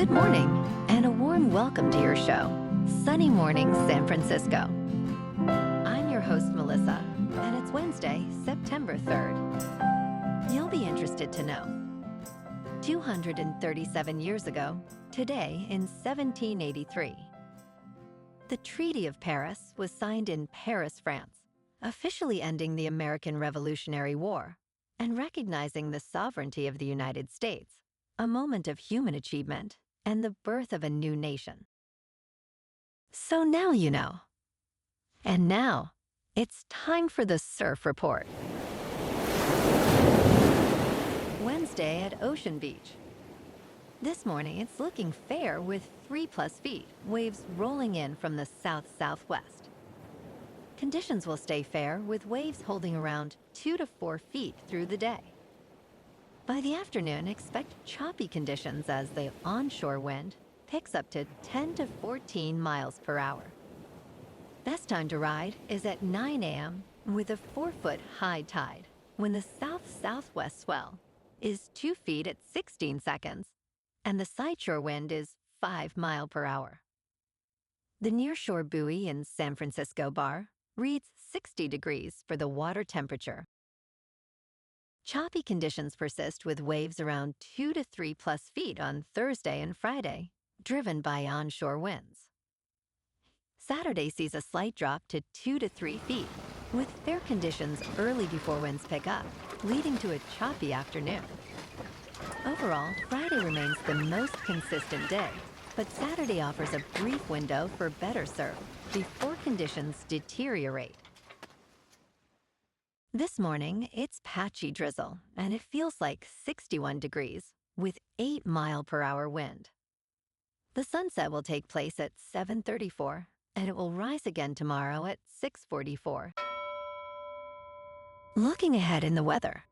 Good morning, and a warm welcome to your show, Sunny Mornings San Francisco. I'm your host, Melissa, and it's Wednesday, September 3rd. You'll be interested to know. 237 years ago, today in 1783, the Treaty of Paris was signed in Paris, France, officially ending the American Revolutionary War and recognizing the sovereignty of the United States, a moment of human achievement and the birth of a new nation. So now you know. And now, it's time for the Surf Report. Wednesday at Ocean Beach. This morning, it's looking fair with 3+ feet, waves rolling in from the south-southwest. Conditions will stay fair with waves holding around 2 to 4 feet through the day. By the afternoon, expect choppy conditions as the onshore wind picks up to 10 to 14 miles per hour. Best time to ride is at 9 a.m. with a 4-foot high tide, when the south-southwest swell is 2 feet at 16 seconds, and the sideshore wind is 5 miles per hour. The nearshore buoy in San Francisco Bar reads 60 degrees for the water temperature. Choppy conditions persist with waves around 2 to 3+ feet on Thursday and Friday, driven by onshore winds. Saturday sees a slight drop to 2 to 3 feet, with fair conditions early before winds pick up, leading to a choppy afternoon. Overall, Friday remains the most consistent day, but Saturday offers a brief window for better surf before conditions deteriorate. This morning, it's patchy drizzle, and it feels like 61 degrees with 8 mile per hour wind. The sunset will take place at 7:34, and it will rise again tomorrow at 6:44. Looking ahead in the weather.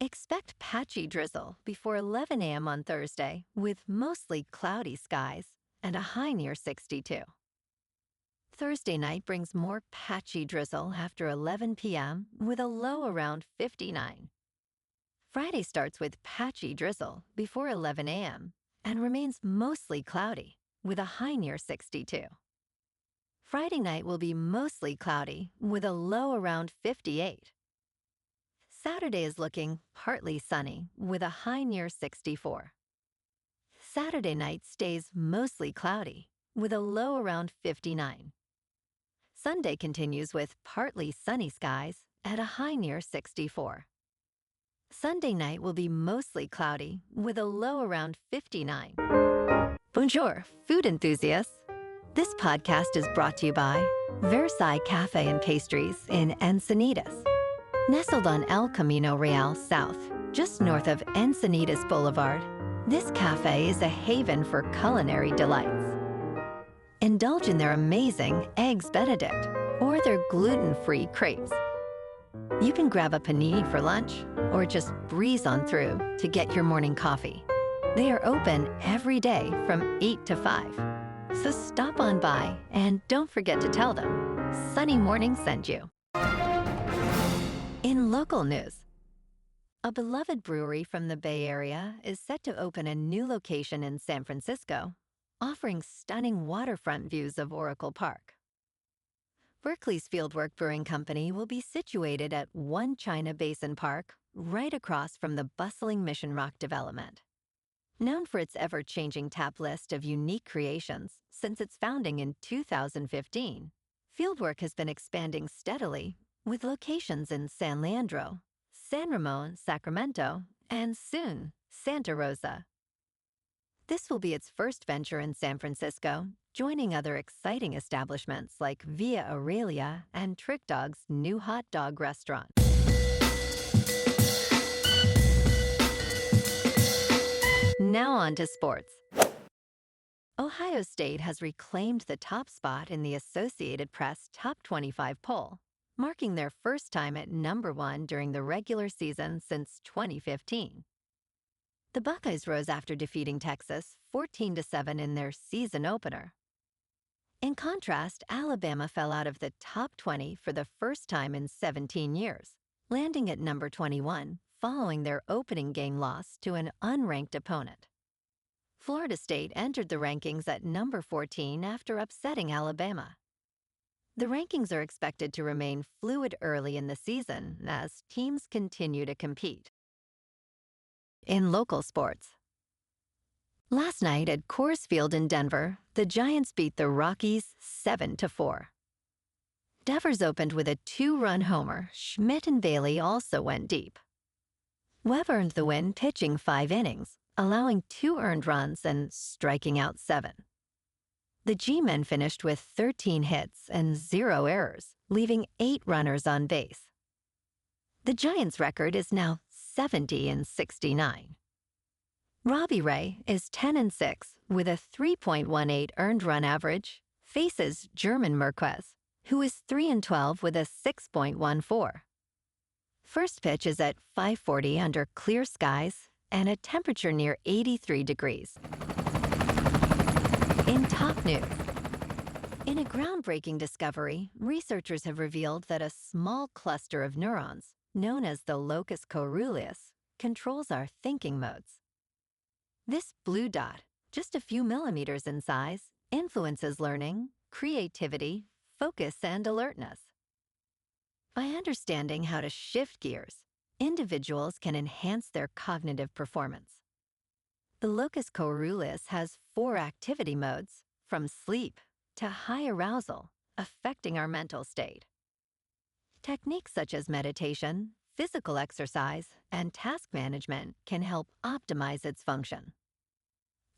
Expect patchy drizzle before 11 a.m. on Thursday with mostly cloudy skies and a high near 62. Thursday night brings more patchy drizzle after 11 p.m. with a low around 59. Friday starts with patchy drizzle before 11 a.m. and remains mostly cloudy with a high near 62. Friday night will be mostly cloudy with a low around 58. Saturday is looking partly sunny with a high near 64. Saturday night stays mostly cloudy with a low around 59. Sunday continues with partly sunny skies at a high near 64. Sunday night will be mostly cloudy with a low around 59. Bonjour, food enthusiasts. This podcast is brought to you by Versailles Cafe and Pastries in Encinitas. Nestled on El Camino Real South, just north of Encinitas Boulevard, this cafe is a haven for culinary delights. Indulge in their amazing Eggs Benedict or their gluten-free crepes. You can grab a panini for lunch or just breeze on through to get your morning coffee. They are open every day from 8 to 5. So stop on by and don't forget to tell them Sunny Morning sent you. In local news, a beloved brewery from the Bay Area is set to open a new location in San Francisco, offering stunning waterfront views of Oracle Park. Berkeley's Fieldwork Brewing Company will be situated at One China Basin Park, right across from the bustling Mission Rock development. Known for its ever-changing tap list of unique creations since its founding in 2015, Fieldwork has been expanding steadily with locations in San Leandro, San Ramon, Sacramento, and soon, Santa Rosa. This will be its first venture in San Francisco, joining other exciting establishments like Via Aurelia and Trick Dog's new hot dog restaurant. Now on to sports. Ohio State has reclaimed the top spot in the Associated Press Top 25 poll, marking their first time at number 1 during the regular season since 2015. The Buckeyes rose after defeating Texas 14-7 in their season opener. In contrast, Alabama fell out of the top 20 for the first time in 17 years, landing at number 21 following their opening game loss to an unranked opponent. Florida State entered the rankings at number 14 after upsetting Alabama. The rankings are expected to remain fluid early in the season as teams continue to compete. In local sports, last night at Coors Field in Denver, the Giants beat the Rockies 7-4. Devers opened with a 2-run homer. Schmitt and Bailey also went deep. Webb earned the win pitching 5 innings, allowing 2 earned runs and striking out 7. The G-men finished with 13 hits and 0 errors, leaving 8 runners on base. The Giants' record is now 70-69. Robbie Ray is 10-6 with a 3.18 earned run average, faces German Marquez, who is 3-12 with a 6.14. First pitch is at 5:40 under clear skies and a temperature near 83 degrees. In top news, in a groundbreaking discovery, researchers have revealed that a small cluster of neurons, known as the locus coeruleus, controls our thinking modes. This blue dot, just a few millimeters in size, influences learning, creativity, focus, and alertness. By understanding how to shift gears, individuals can enhance their cognitive performance. The locus coeruleus has 4 activity modes, from sleep to high arousal, affecting our mental state. Techniques such as meditation, physical exercise, and task management can help optimize its function.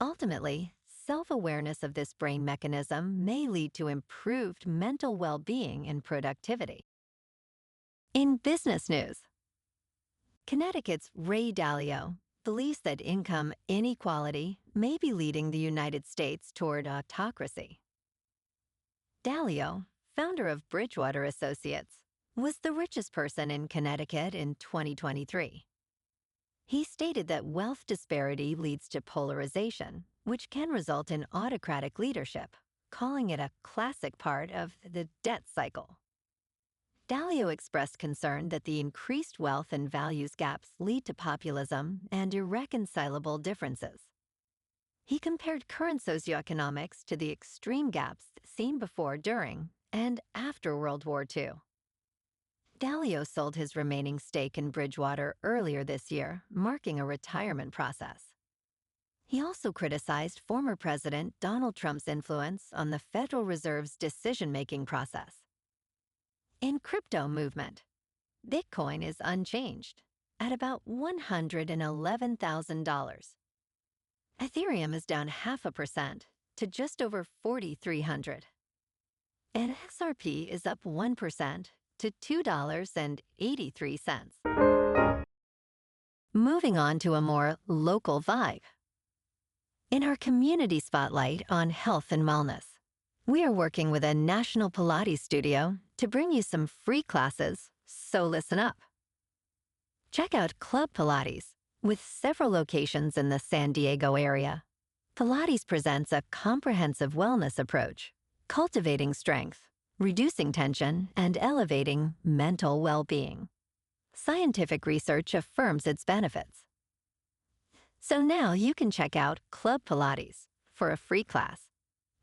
Ultimately, self-awareness of this brain mechanism may lead to improved mental well-being and productivity. In business news, Connecticut's Ray Dalio believes that income inequality may be leading the United States toward autocracy. Dalio, founder of Bridgewater Associates, was the richest person in Connecticut in 2023. He stated that wealth disparity leads to polarization, which can result in autocratic leadership, calling it a classic part of the debt cycle. Dalio expressed concern that the increased wealth and values gaps lead to populism and irreconcilable differences. He compared current socioeconomics to the extreme gaps seen before, during, and after World War II. Dalio sold his remaining stake in Bridgewater earlier this year, marking a retirement process. He also criticized former President Donald Trump's influence on the Federal Reserve's decision-making process. In crypto movement, Bitcoin is unchanged at about $111,000. Ethereum is down 0.5% to just over 4,300. And XRP is up 1% to $2.83. Moving on to a more local vibe. In our community spotlight on health and wellness, we are working with a national Pilates studio to bring you some free classes, so listen up. Check out Club Pilates, with several locations in the San Diego area. Pilates presents a comprehensive wellness approach, cultivating strength, reducing tension, and elevating mental well-being. Scientific research affirms its benefits. So now you can check out Club Pilates for a free class,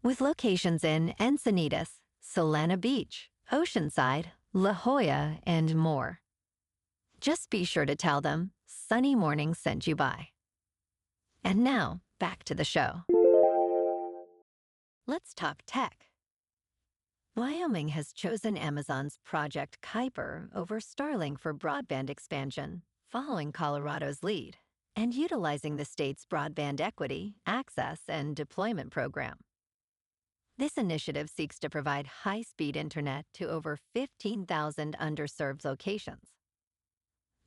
with locations in Encinitas, Solana Beach, Oceanside, La Jolla, and more. Just be sure to tell them Sunny Morning sent you by. And now, back to the show. Let's talk tech. Wyoming has chosen Amazon's Project Kuiper over Starlink for broadband expansion, following Colorado's lead, and utilizing the state's broadband equity, access, and deployment program. This initiative seeks to provide high-speed internet to over 15,000 underserved locations.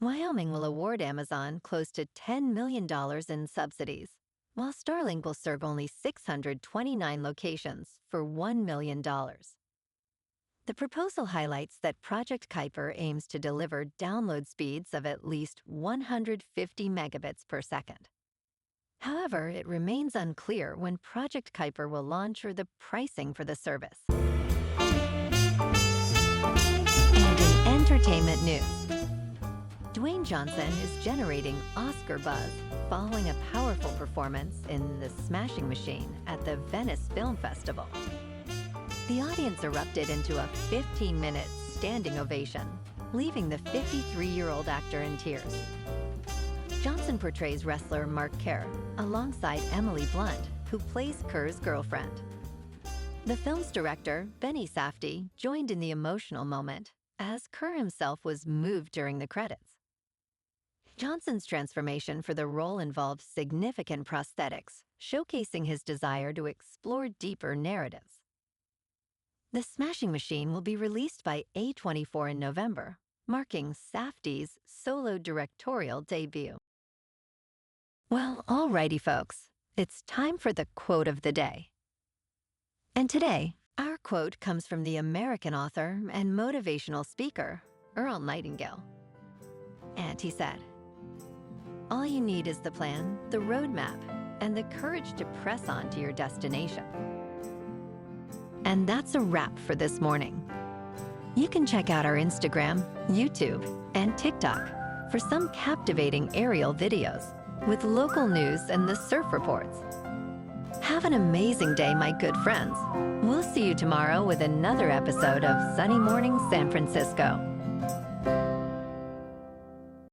Wyoming will award Amazon close to $10 million in subsidies, while Starlink will serve only 629 locations for $1 million. The proposal highlights that Project Kuiper aims to deliver download speeds of at least 150 megabits per second. However, it remains unclear when Project Kuiper will launch or the pricing for the service. And in entertainment news, Dwayne Johnson is generating Oscar buzz following a powerful performance performance in The Smashing Machine at the Venice Film Festival. The audience erupted into a 15-minute standing ovation, leaving the 53-year-old actor in tears. Johnson portrays wrestler Mark Kerr alongside Emily Blunt, who plays Kerr's girlfriend. The film's director, Benny Safdie, joined in the emotional moment, as Kerr himself was moved during the credits. Johnson's transformation for the role involved significant prosthetics, showcasing his desire to explore deeper narratives. The Smashing Machine will be released by A24 in November, marking Safdie's solo directorial debut. Well, alrighty folks, it's time for the quote of the day. And today, our quote comes from the American author and motivational speaker, Earl Nightingale. And he said, "All you need is the plan, the roadmap, and the courage to press on to your destination." And that's a wrap for this morning. You can check out our Instagram, YouTube, and TikTok for some captivating aerial videos with local news and the surf reports. Have an amazing day, my good friends. We'll see you tomorrow with another episode of Sunny Morning San Francisco.